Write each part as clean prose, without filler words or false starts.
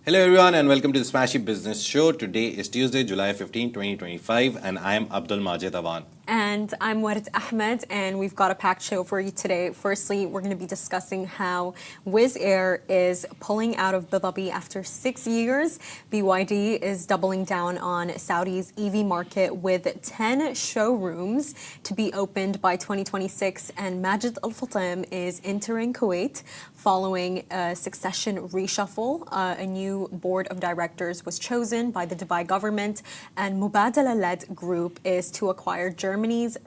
Hello everyone and welcome to the Smashi Business Show. Today is Tuesday, July 15, 2025 and I am Abdul Majid Awan. And I'm Wizz Ahmed, and we've got a packed show for you today. Firstly, we're going to be discussing how Wizz Air is pulling out of Abu Dhabi after 6 years. BYD is doubling down on Saudi's EV market with 10 showrooms to be opened by 2026. And Majid Al-Futtaim is entering Kuwait following a succession reshuffle. A new board of directors was chosen by the Dubai government, and Mubadala-Led group is to acquire Germany's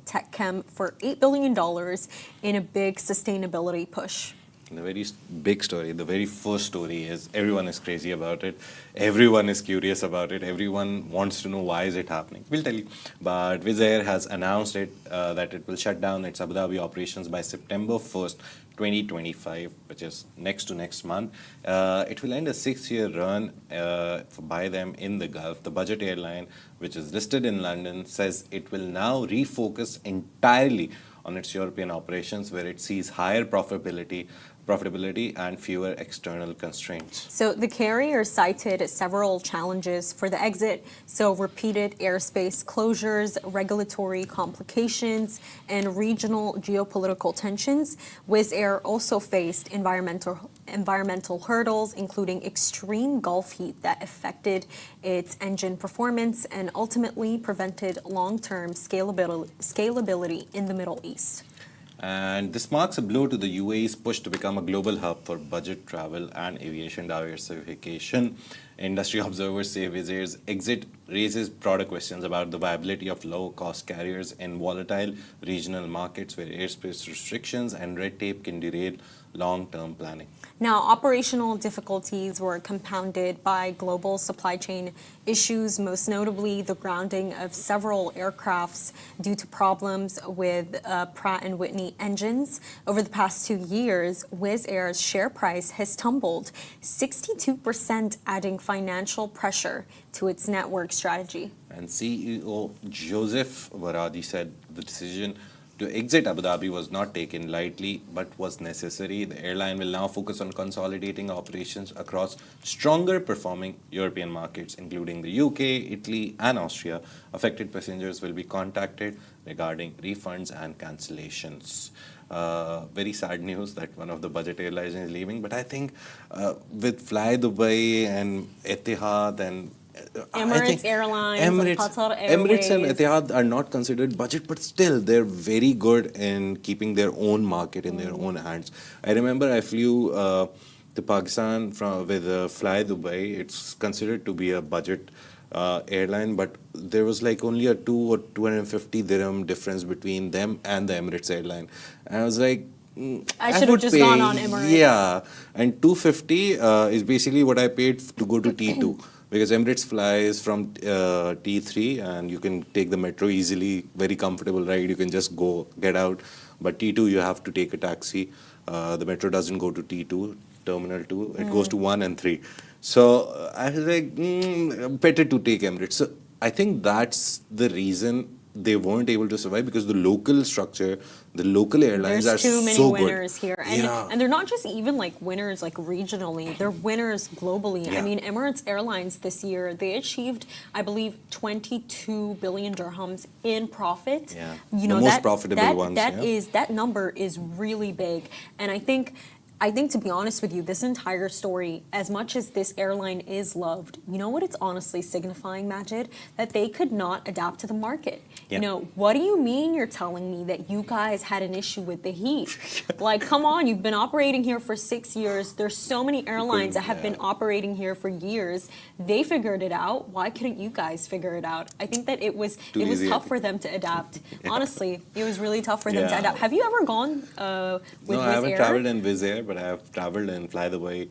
Techem for $8 billion in a big sustainability push. The very big story, the very first story is everyone is crazy about it. Everyone is curious about it. Everyone wants to know why is it happening. We'll tell you. But Wizz Air has announced that it will shut down its Abu Dhabi operations by September 1st, 2025, which is next month. It will end a 6-year run by them in the Gulf. The budget airline, which is listed in London, says it will now refocus entirely on its European operations, where it sees higher profitability and fewer external constraints. So the carrier cited several challenges for the exit, so repeated airspace closures, regulatory complications, and regional geopolitical tensions. Wizz Air also faced environmental hurdles, including extreme Gulf heat that affected its engine performance and ultimately prevented long-term scalability in the Middle East. And this marks a blow to the UAE's push to become a global hub for budget travel and aviation diversification. Industry observers say Wizz Air's exit raises broader questions about the viability of low-cost carriers in volatile regional markets where airspace restrictions and red tape can derail long-term planning. Now, operational difficulties were compounded by global supply chain issues, most notably the grounding of several aircrafts due to problems with Pratt & Whitney engines. Over the past 2 years, Wizz Air's share price has tumbled 62%, adding financial pressure to its network strategy. And CEO Joseph Varadi said the decision to exit Abu Dhabi was not taken lightly, but was necessary. The airline will now focus on consolidating operations across stronger performing European markets, including the UK, Italy, and Austria. Affected passengers will be contacted regarding refunds and cancellations. Very sad news that one of the budget airlines is leaving, but I think with Fly Dubai and Etihad and Emirates Airlines, Qatar Airways. Emirates and Etihad are not considered budget, but still they're very good in keeping their own market in their own hands. I remember I flew to Pakistan with Fly Dubai. It's considered to be a budget airline, but there was like only a 2 or 250 dirham difference between them and the Emirates airline. And I was like, I should have just gone on Emirates. Yeah, and 250 is basically what I paid to go to T2. Because Emirates flies from T3 and you can take the metro easily, very comfortable ride, you can just go, get out. But T2, you have to take a taxi. The metro doesn't go to T2, Terminal 2, it goes to 1 and 3. So I was like, better to take Emirates. So I think that's the reason they weren't able to survive, because the local structure, the local airlines are so good. There's too many winners here. And they're not just even like winners like regionally, they're winners globally. Yeah. I mean, Emirates Airlines this year, they achieved, I believe, 22 billion dirhams in profit. Yeah. You know, the most profitable ones. That number is really big. And I think, to be honest with you, this entire story, as much as this airline is loved, you know what it's honestly signifying, Majid? That they could not adapt to the market. Yeah. You know, what do you mean you're telling me that you guys had an issue with the heat? Like, come on, you've been operating here for 6 years. There's so many airlines that have been operating here for years. They figured it out. Why couldn't you guys figure it out? I think that it was tough for them to adapt. Honestly, it was really tough for them to adapt. Have you ever gone with Wizz Air? No, I haven't traveled in Wizz Air, but I have traveled in Fly Dubai.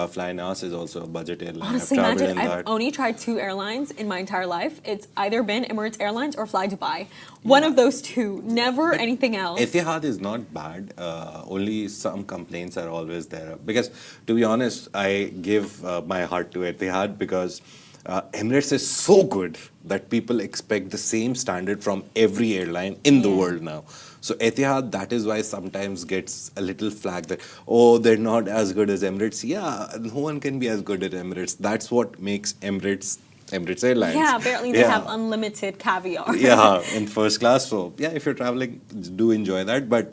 Fly Nas is also a budget airline. Honestly, Majid, I've only tried 2 airlines in my entire life. It's either been Emirates Airlines or Fly Dubai. One of those two, never anything else. Etihad is not bad. Only some complaints are always there. Because, to be honest, I give my heart to Etihad because Emirates is so good that people expect the same standard from every airline in the world now. So Etihad, that is why sometimes gets a little flag that, oh, they're not as good as Emirates. Yeah, no one can be as good as Emirates. That's what makes Emirates Airlines. Yeah, apparently they have unlimited caviar. Yeah, in first class. So yeah, if you're traveling, do enjoy that. But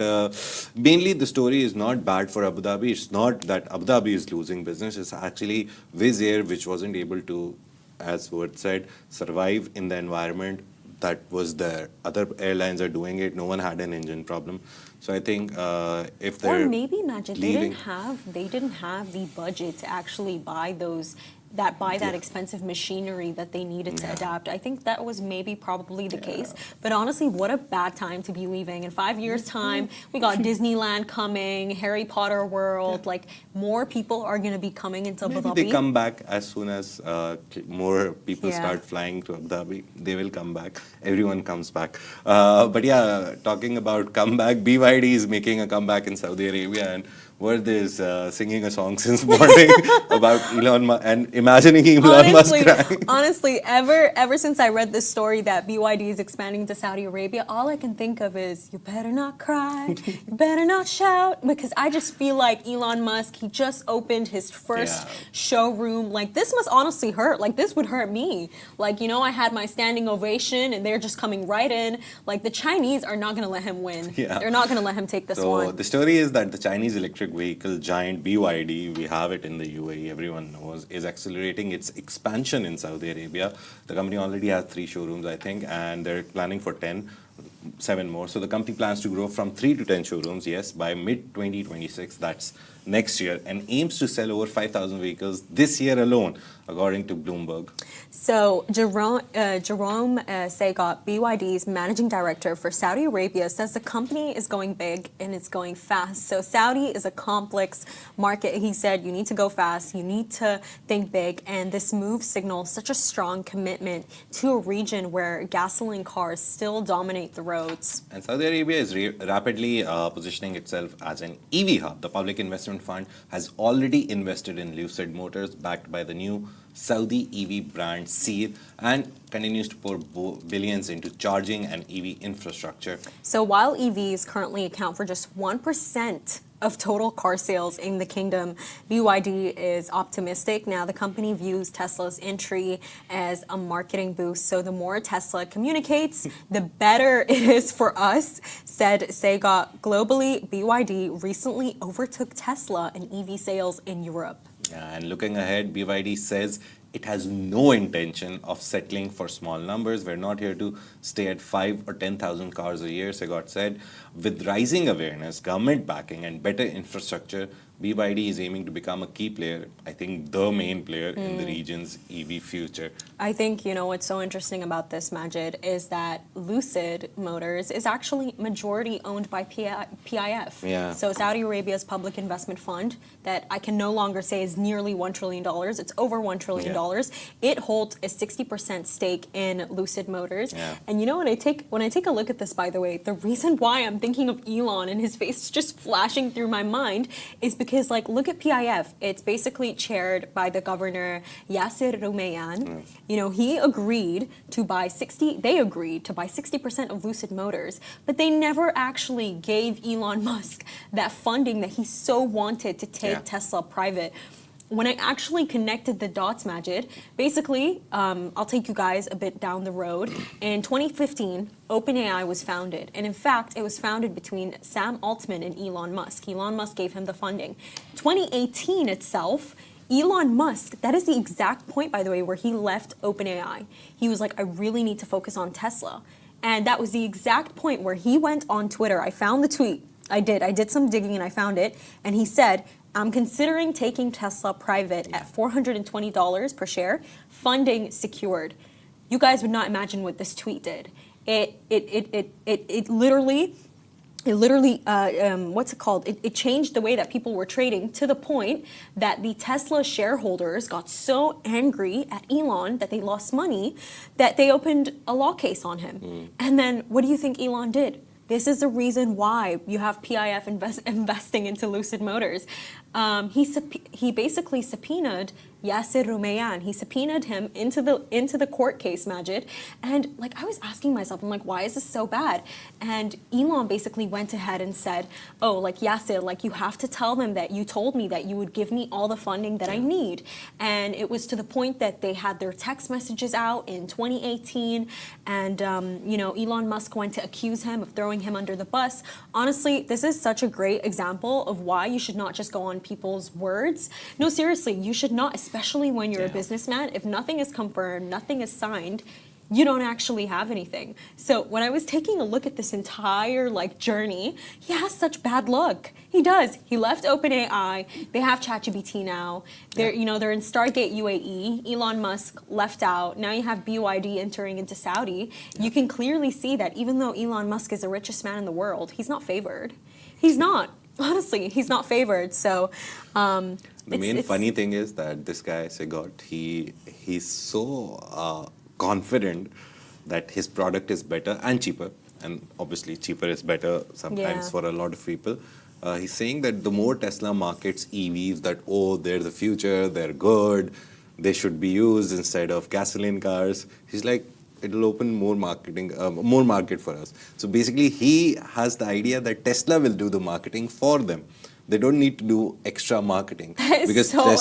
mainly the story is not bad for Abu Dhabi. It's not that Abu Dhabi is losing business. It's actually Wizz Air, which wasn't able to, as Word said, survive in the environment that was there. Other airlines are doing it. No one had an engine problem. So I think if they're or maybe Majid, leaving, they didn't have the budget to actually buy that expensive machinery that they needed to adapt. I think that was maybe probably the case. But honestly, what a bad time to be leaving. In 5 years' time, we got Disneyland coming, Harry Potter World. Like, more people are going to be coming into Abu Dhabi. Maybe they come back as soon as more people start flying to Abu Dhabi. They will come back. Everyone comes back. But yeah, talking about comeback, BYD is making a comeback in Saudi Arabia, and Worth is singing a song since morning about Elon Musk and imagining Elon Musk crying. Honestly, ever since I read this story that BYD is expanding to Saudi Arabia, all I can think of is, you better not cry, you better not shout, because I just feel like Elon Musk, he just opened his first showroom. Like, this must honestly hurt. Like, this would hurt me. Like, you know, I had my standing ovation and they're just coming right in. Like, the Chinese are not going to let him win. They're not going to let him take this one. So the story is that the Chinese electric vehicle giant BYD, we have it in the UAE, everyone knows, is accelerating its expansion in Saudi Arabia. The company already has 3 showrooms, I think, and they're planning for 7 more. So the company plans to grow from 3 to 10 showrooms, yes, by mid-2026, that's next year, and aims to sell over 5,000 vehicles this year alone, according to Bloomberg. So Jerome Segot, BYD's managing director for Saudi Arabia, says the company is going big and it's going fast. So Saudi is a complex market. He said you need to go fast, you need to think big, and this move signals such a strong commitment to a region where gasoline cars still dominate the roads. And Saudi Arabia is rapidly positioning itself as an EV hub. The Public Investment Fund has already invested in Lucid Motors, backed by the new Saudi EV brand Seer, and continues to pour billions into charging and EV infrastructure. So while EVs currently account for just 1% of total car sales in the kingdom, BYD is optimistic. Now, the company views Tesla's entry as a marketing boost. So the more Tesla communicates, the better it is for us, said Segot. Globally, BYD recently overtook Tesla in EV sales in Europe. And looking ahead, BYD says it has no intention of settling for small numbers. We're not here to stay at 5 or 10,000 cars a year, Segot said. With rising awareness, government backing, and better infrastructure, BYD is aiming to become a key player, I think the main player in the region's EV future. I think, you know, what's so interesting about this, Majid, is that Lucid Motors is actually majority owned by PIF. Yeah. So Saudi Arabia's public investment fund that I can no longer say is nearly $1 trillion. It's over $1 trillion. It holds a 60% stake in Lucid Motors. And you know, when I take a look at this, by the way, the reason why I'm thinking of Elon and his face is just flashing through my mind is because, like, look at PIF. It's basically chaired by the governor, Yasser Rumayyan. You know, they agreed to buy 60% of Lucid Motors, but they never actually gave Elon Musk that funding that he so wanted to take Tesla private. When I actually connected the dots, Majid, basically, I'll take you guys a bit down the road. In 2015, OpenAI was founded. And in fact, it was founded between Sam Altman and Elon Musk. Elon Musk gave him the funding. 2018 itself, Elon Musk, that is the exact point, by the way, where he left OpenAI. He was like, I really need to focus on Tesla. And that was the exact point where he went on Twitter. I found the tweet. I did some digging and I found it. And he said, I'm considering taking Tesla private at $420 per share, funding secured. You guys would not imagine what this tweet did. It literally, what's it called? It changed the way that people were trading, to the point that the Tesla shareholders got so angry at Elon that they lost money that they opened a law case on him. And then what do you think Elon did? This is the reason why you have PIF investing into Lucid Motors. He basically subpoenaed Yasser Rumayyan. He subpoenaed him into the court case, Majid. And like I was asking myself, I'm like, why is this so bad? And Elon basically went ahead and said, oh, like Yasser, like you have to tell them that you told me that you would give me all the funding that I need. And it was to the point that they had their text messages out in 2018, and Elon Musk went to accuse him of throwing him under the bus. Honestly, this is such a great example of why you should not just go on people's words. No, seriously, you should not, especially when you're a businessman. If nothing is confirmed, nothing is signed, you don't actually have anything. So when I was taking a look at this entire journey, he has such bad luck. He does. He left OpenAI. They have ChatGPT now. They're in Stargate UAE. Elon Musk left out. Now you have BYD entering into Saudi. You can clearly see that even though Elon Musk is the richest man in the world, he's not favored. He's not. Honestly, he's not favored. So the main funny thing is that this guy Segot, he's so confident that his product is better and cheaper, and obviously cheaper is better sometimes for a lot of people. He's saying that the more Tesla markets EVs, that they're the future, they're good, they should be used instead of gasoline cars. He's like, it'll open more market for us. So basically he has the idea that Tesla will do the marketing for them. They don't need to do extra marketing, because so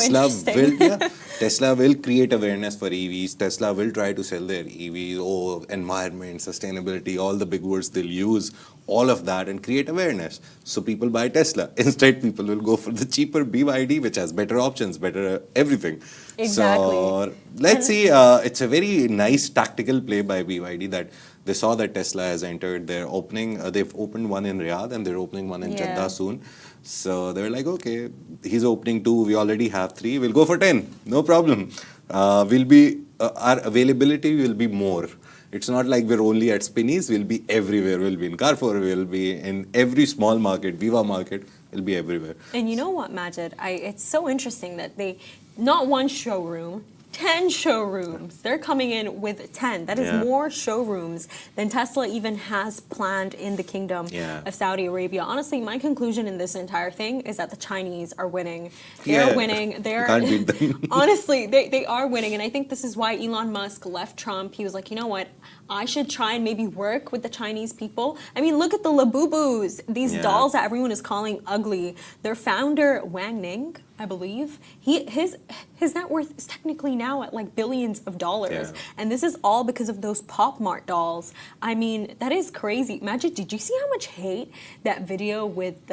Tesla will create awareness for EVs. Tesla will try to sell their EVs, environment, sustainability, all the big words they'll use, all of that, and create awareness. So people buy Tesla. Instead, people will go for the cheaper BYD, which has better options, better everything. Exactly. So let's see. It's a very nice tactical play by BYD that they saw that Tesla has entered. They've opened one in Riyadh and they're opening one in Jeddah soon. So they were like, okay, he's opening 2, we already have 3, we'll go for 10, no problem. Our availability will be more. It's not like we're only at Spinneys, we'll be everywhere. We'll be in Carrefour, we'll be in every small market, Viva market, we'll be everywhere. And you know what, Majid? It's so interesting that they, not one showroom, 10 showrooms. They're coming in with 10. That is more showrooms than Tesla even has planned in the Kingdom of Saudi Arabia. Honestly, my conclusion in this entire thing is that the Chinese are winning. They're winning. They're can't beat them. Honestly, they are winning. And I think this is why Elon Musk left Trump. He was like, you know what? I should try and maybe work with the Chinese people. I mean, look at the Labubus, these dolls that everyone is calling ugly. Their founder, Wang Ning, I believe, his net worth is technically now at billions of dollars. And this is all because of those Pop Mart dolls. I mean, that is crazy. Majid, did you see how much hate that video with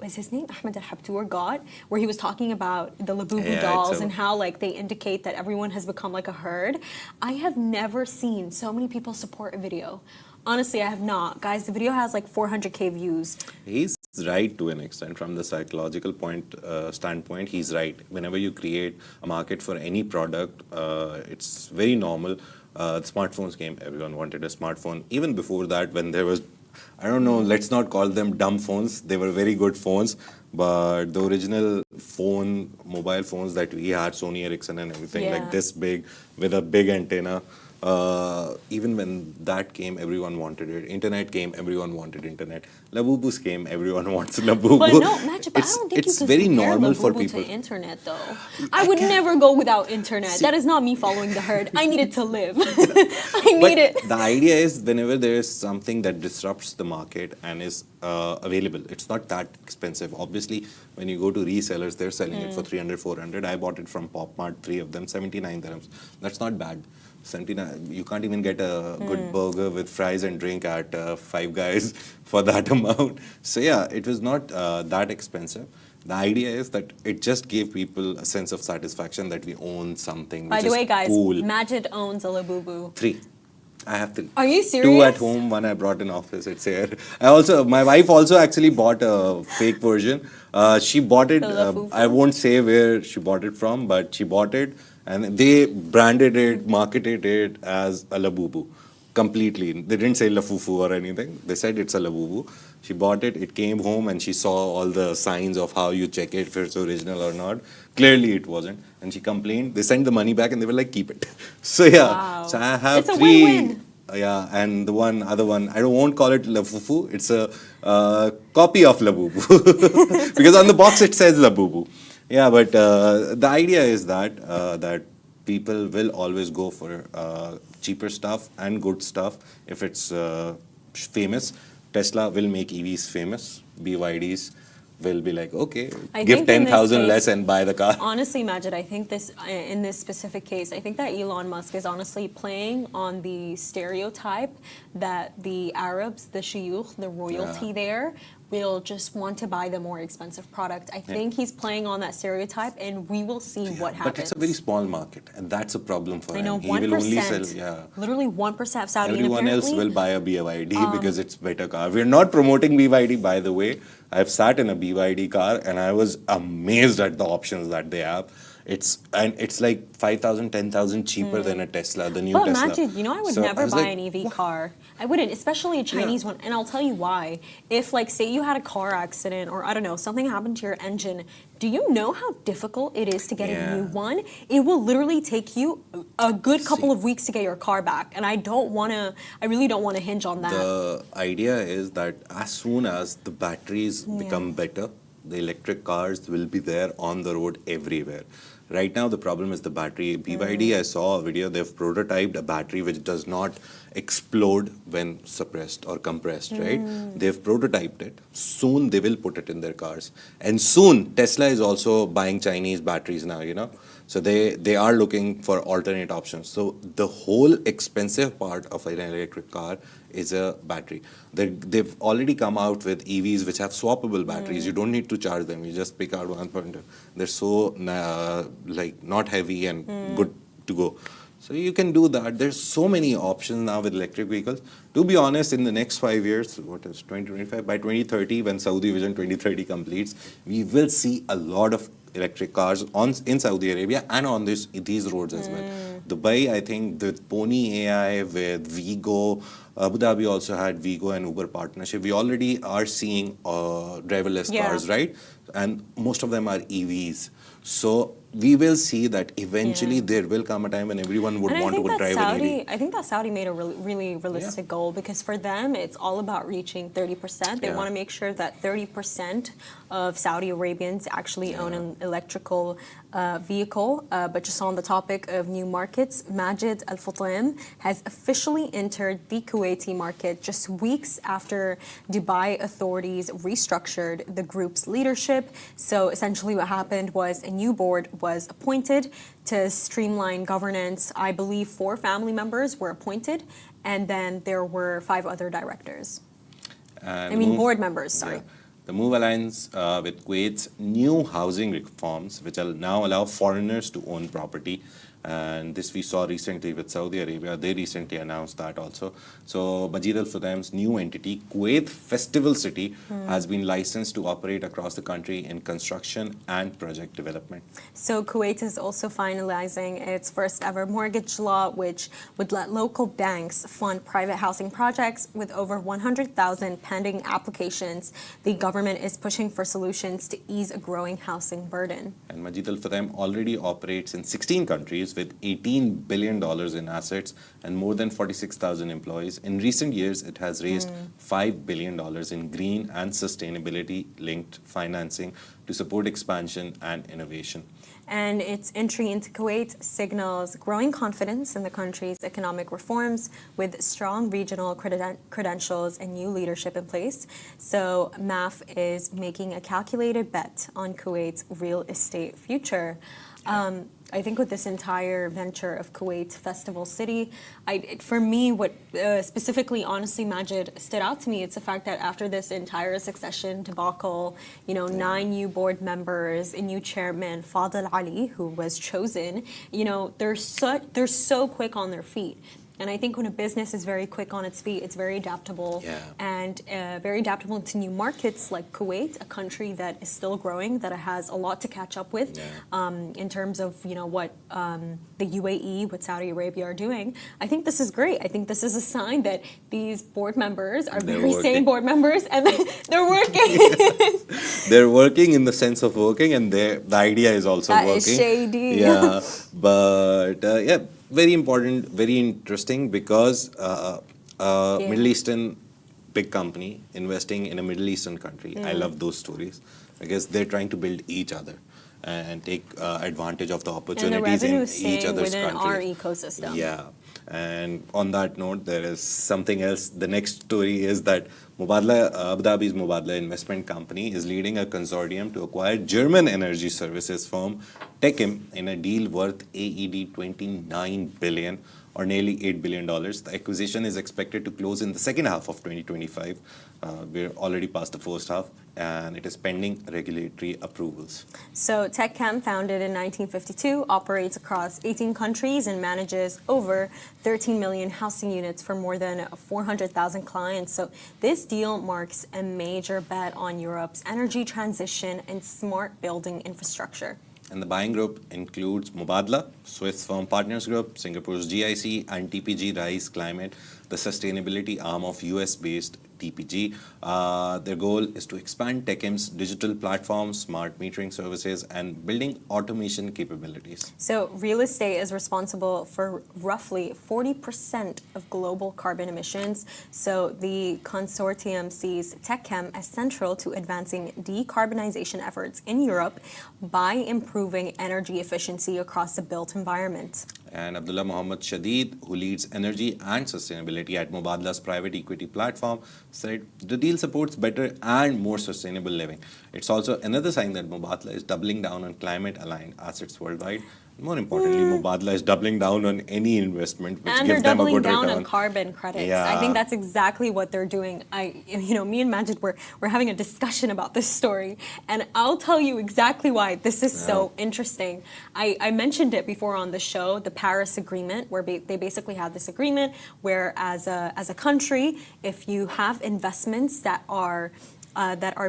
was his name Ahmed Al-Habtour got, where he was talking about the Labubu dolls and how they indicate that everyone has become like a herd? I have never seen so many people support a video. Honestly, I have not. Guys, the video has 400K views. He's right to an extent. From the psychological standpoint, he's right. Whenever you create a market for any product, it's very normal. The smartphones came, everyone wanted a smartphone. Even before that, when there was, I don't know, let's not call them dumb phones. They were very good phones. But the original mobile phones that we had, Sony Ericsson and everything, like this big, with a big antenna, even when that came, everyone wanted it. Internet came, everyone wanted internet. Labubus came, everyone wants Labubu. But no, Majid, I don't think you can very compare normal Labubu for people. to internet, though. I would never go without internet. That is not me following the herd. I need it to live. I need it. The idea is whenever there is something that disrupts the market and is available, it's not that expensive. Obviously, when you go to resellers, they're selling it for 300, 400. I bought it from Pop Mart, 3 of them, 79 dirhams. That's not bad. 79, you can't even get a good burger with fries and drink at Five Guys for that amount. So yeah, it was not that expensive. The idea is that it just gave people a sense of satisfaction that we own something which By the way, guys, cool. Majid owns a Labubu. 3. I have 3. Are you serious? 2 at home, 1 I brought in office. It's here. My wife also actually bought a fake version. She bought it. I won't say where she bought it from, but she bought it. And they branded it, marketed it as a Labubu completely. They didn't say Lafufu or anything. They said it's a Labubu. She bought it. It came home and she saw all the signs of how you check it if it's original or not. Clearly it wasn't. And she complained. They sent the money back and they were like, keep it. So yeah. Wow. So I have it's 3. A win-win. Yeah, and the other one, I won't call it Lafufu. It's a copy of Labubu. Because on the box it says Labubu. Yeah, but the idea is that people will always go for cheaper stuff and good stuff if it's famous. Tesla will make EVs famous. BYDs will be like, okay, I give think in this 10,000 case- less and buy the car. Honestly, Majid, I think in this specific case, I think that Elon Musk is honestly playing on the stereotype that the Arabs, the shuyukh, the royalty there, will just want to buy the more expensive product. I think he's playing on that stereotype, and we will see what happens. But it's a very small market, and that's a problem for I know, him. He will only 1%, sell, literally 1% of Saudi. Everyone and else apparently, will buy a BYD because it's better car. We're not promoting BYD, by the way. I've sat in a BYD car and I was amazed at the options that they have. It's like 5,000, 10,000 cheaper than a Tesla, the new But Tesla. Majid, you know, I would So never was buy like, an EV car. I wouldn't, especially a Chinese one. And I'll tell you why. If, like, say you had a car accident or, I don't know, something happened to your engine, do you know how difficult it is to get a new one? It will literally take you a good couple of weeks to get your car back. And I really don't want to hinge on that. The idea is that as soon as the batteries become better, the electric cars will be there on the road everywhere. Right now, the problem is the battery. BYD, I saw a video, they've prototyped a battery which does not explode when suppressed or compressed, right? They've prototyped it. Soon, they will put it in their cars. And soon, Tesla is also buying Chinese batteries now, you know? So they are looking for alternate options. So the whole expensive part of an electric car is a battery. They've already come out with EVs which have swappable batteries. You don't need to charge them. You just pick out one point. They're so like not heavy and good to go. So you can do that. There's so many options now with electric vehicles. To be honest, in the next 5 years, what is 2025? By 2030, when Saudi Vision 2030 completes, we will see a lot of electric cars in Saudi Arabia and on these roads as well. Dubai, I think, with Pony AI, with Vigo, Abu Dhabi also had Vigo and Uber partnership. We already are seeing driverless cars, right? And most of them are EVs. So we will see that eventually there will come a time when everyone would want to drive an EV. I think that Saudi made a really realistic goal, because for them, it's all about reaching 30%. They want to make sure that 30% of Saudi Arabians actually own an electrical vehicle. But just on the topic of new markets, Majid Al-Futtaim has officially entered the Kuwaiti market just weeks after Dubai authorities restructured the group's leadership. So essentially what happened was a new board was appointed to streamline governance. I believe 4 family members were appointed, and then there were 5 other directors. Board members, sorry. Yeah. The move aligns with Kuwait's new housing reforms, which will now allow foreigners to own property. And this we saw recently with Saudi Arabia. They recently announced that also. So Majid Al-Futtaim's new entity, Kuwait Festival City, has been licensed to operate across the country in construction and project development. So Kuwait is also finalizing its first ever mortgage law, which would let local banks fund private housing projects. With over 100,000 pending applications, the government is pushing for solutions to ease a growing housing burden. And Majid Al-Futtaim already operates in 16 countries with $18 billion in assets and more than 46,000 employees. In recent years, it has raised $5 billion in green and sustainability-linked financing to support expansion and innovation. And its entry into Kuwait signals growing confidence in the country's economic reforms, with strong regional credentials and new leadership in place. So MAF is making a calculated bet on Kuwait's real estate future. I think with this entire venture of Kuwait Festival City, for me, what specifically, honestly, Majid, stood out to me, it's the fact that after this entire succession debacle, 9 new board members, a new chairman, Fadl Ali, who was chosen, they're so quick on their feet. And I think when a business is very quick on its feet, it's very adaptable, and very adaptable to new markets like Kuwait, a country that is still growing, that has a lot to catch up with in terms of what the UAE, what Saudi Arabia are doing. I think this is great. I think this is a sign that these board members are very sane board members, and they're working. They're working in the sense of working, and the idea is also working. That is shady. Yeah, but very important, very interesting, because Middle Eastern big company investing in a Middle Eastern country. I love those stories because they're trying to build each other. and take advantage of the And the opportunities revenue in is each staying other's within our countries. ecosystem. Yeah. And on that note, there is something else. The next story is that Abu Dhabi's Mubadala Investment Company is leading a consortium to acquire German energy services firm Techem in a deal worth AED 29 billion or nearly $8 billion. The acquisition is expected to close in the second half of 2025. We're already past the first half, and it is pending regulatory approvals. So Techem, founded in 1952, operates across 18 countries and manages over 13 million housing units for more than 400,000 clients. So this deal marks a major bet on Europe's energy transition and smart building infrastructure. And the buying group includes Mubadala, Swiss Firm Partners Group, Singapore's GIC, and TPG Rise Climate, the sustainability arm of US-based TPG. Their goal is to expand Techem's digital platform, smart metering services, and building automation capabilities. So real estate is responsible for roughly 40% of global carbon emissions. So the consortium sees Techem as central to advancing decarbonization efforts in Europe by improving energy efficiency across the built environment. And Abdullah Mohammed Shadid, who leads energy and sustainability at Mubadala's private equity platform, said the deal supports better and more sustainable living. It's also another sign that Mubadala is doubling down on climate-aligned assets worldwide. More importantly, Mubadala is doubling down on any investment which And gives they're them a doubling good down return. on carbon credits. Yeah. I think that's exactly what they're doing. Me and Majid we're having a discussion about this story, and I'll tell you exactly why this is so interesting. I mentioned it before on the show, the Paris Agreement, where they basically have this agreement where, as a country, if you have investments that are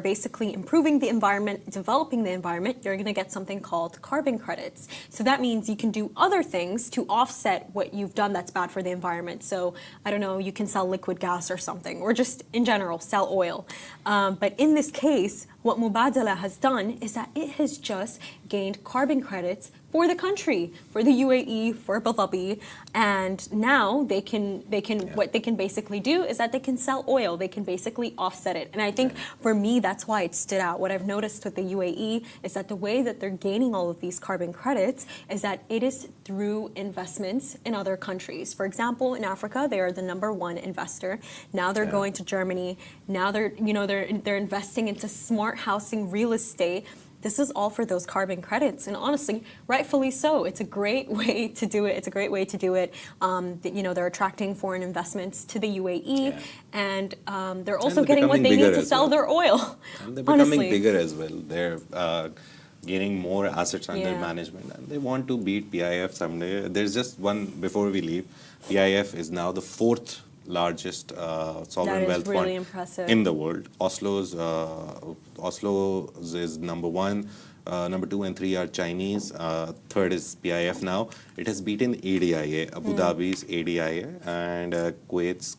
basically improving the environment, developing the environment, you're going to get something called carbon credits. So that means you can do other things to offset what you've done that's bad for the environment. So, I don't know, you can sell liquid gas or something, or just in general, sell oil. But in this case, what Mubadala has done is that it has just gained carbon credits for the country, for the UAE, for Abu Dhabi, and now what they can basically do is that they can sell oil. They can basically offset it. And I think for me, that's why it stood out. What I've noticed with the UAE is that the way that they're gaining all of these carbon credits is that it is through investments in other countries. For example, in Africa, they are the #1 investor. Now they're going to Germany. Now they're investing into smart housing, real estate. This is all for those carbon credits, and honestly, rightfully so. It's a great way to do it. They're attracting foreign investments to the UAE, and they're also getting what they need to sell their oil. And they're becoming bigger as well. They're gaining more assets under management, and they want to beat PIF someday. There's just one before we leave. PIF is now the 4th largest sovereign wealth really fund impressive. in the world. Oslo's is #1, number 2 and 3 are Chinese. Third is PIF now. It has beaten ADIA, Abu Dhabi's ADIA, and Kuwait's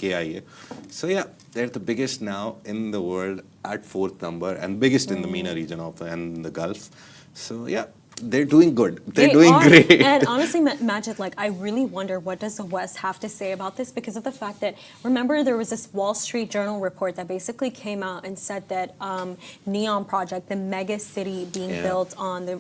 KIA. So yeah, they're the biggest now in the world at 4th number, and biggest in the MENA region and the Gulf. So yeah, they're doing good. They're doing great. And honestly, Majid, I really wonder what does the West have to say about this, because of the fact that, remember, there was this Wall Street Journal report that basically came out and said that Neom project, the mega city being built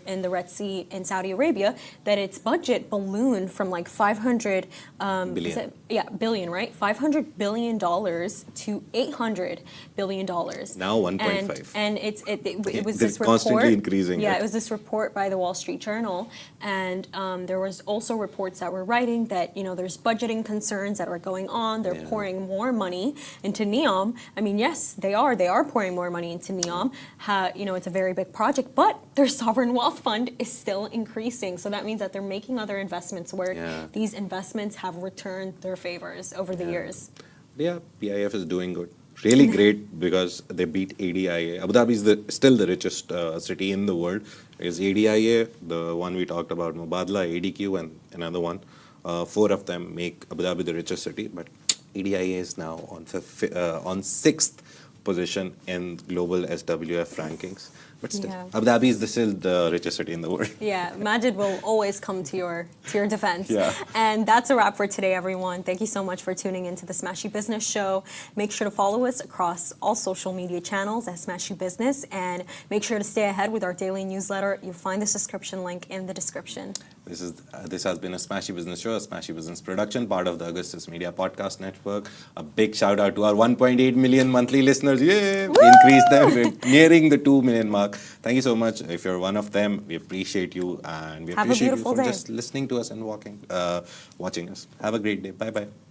in the Red Sea in Saudi Arabia, that its budget ballooned from 500 billion. Billion, right? $500 billion to $800 billion. Now 1.5. And it was They're this report. constantly increasing. Yeah, it was this report by the Wall Street Journal, and there was also reports that were writing that there's budgeting concerns that are going on. They're pouring more money into Neom. I mean, yes, they are pouring more money into Neom. It's a very big project, but their sovereign wealth fund is still increasing. So that means that they're making other investments where these investments have returned their favors over the years. Yeah, PIF is doing good. Really great, because they beat ADIA. Abu Dhabi is still the richest city in the world. Is ADIA, the one we talked about, Mubadala, ADQ, and another one. 4 of them make Abu Dhabi the richest city, but ADIA is now on 6th position in global SWF rankings. But still, Yeah. Abu Dhabi is still the richest city in the world. Yeah, Majid will always come to your defense. Yeah. And that's a wrap for today, everyone. Thank you so much for tuning into the Smashi Business Show. Make sure to follow us across all social media channels at Smashi Business, and make sure to stay ahead with our daily newsletter. You'll find the subscription link in the description. This has been a Smashi Business Show, a Smashi Business production, part of the Augustus Media Podcast Network. A big shout out to our 1.8 million monthly listeners. Yay! We increased them. We're nearing the 2 million mark. Thank you so much. If you're one of them, we appreciate you, and we Have a appreciate you beautiful for day. just listening to us and watching us. Have a great day. Bye bye.